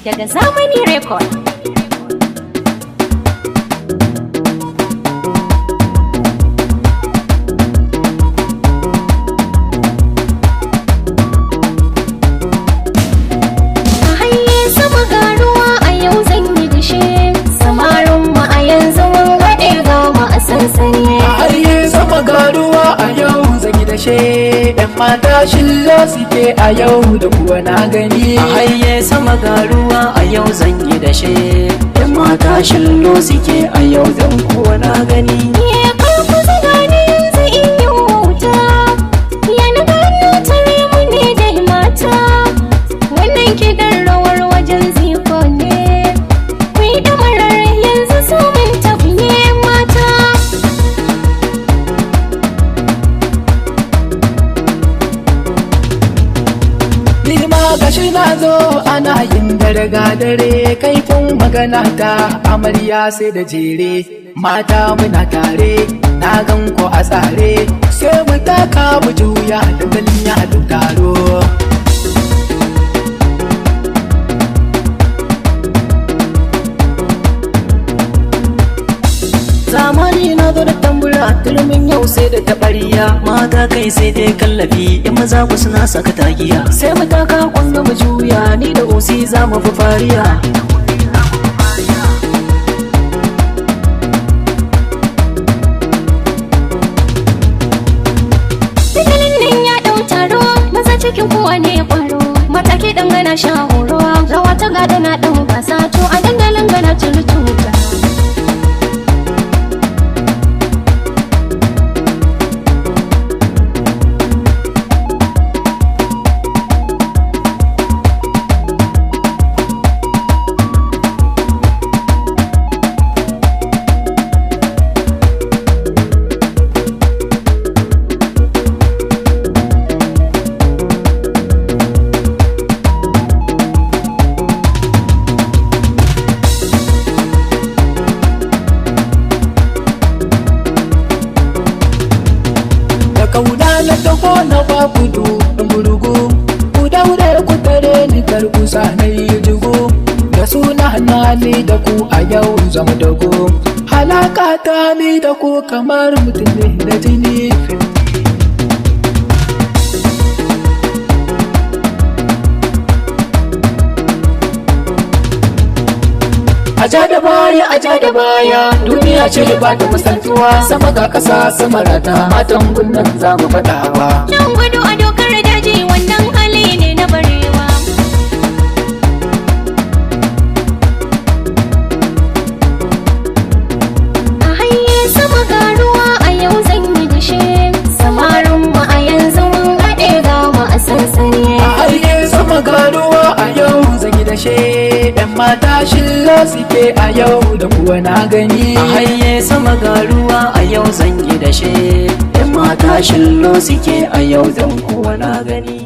daga Zamani Record. Garuwa a yau zan yi dashe yan mata shillo suke a yau da kuwa na gani a haye sama garuwa a yau zan yi dashe yan mata shillo suke a yau dan kuwa na gani gashi na zo ana yin dare kaifin magana ta amarya sai da jere mata muna tare na gan ko a tsare sai mu taka mu juya dangalin ya haɗu taro zamani na zo da tambura turmin yau sai da tabariya mata kai sai dai kallafi in maza ku suna saka tagiya sai mu taka kwanga mu juya ni da osi za mu fi fariya sigalin nan ya dau taro maza cikin kowa ne ya kwaro mataki dangana sha horo rawa ta gada na dan basa to a dangalin gana turututa kauna na taho na ba kudu burgu ku daure ku tare ni karkusa na yi jugu da suna na ni da ku a yau zama dago halaka ta ni da ku kamar mutum ne da jini aja da baya duniya ce ba ta musantuwa sama ga kasa sama rata matan gunnan za mu faɗawa nan gudu a dokar daji wannan hali ne na barewa a haye sama garuwa a yau zan yi dashe samarin mu a yanzu mun haɗe ga mu a sansani a haye sama garuwa a yau zan yi dashe yan mata shillo suke a yau da kuwa na gani a haye sama garuwa a yau zan yi dashe yan mata shillo suke a yau dan kuwa na gani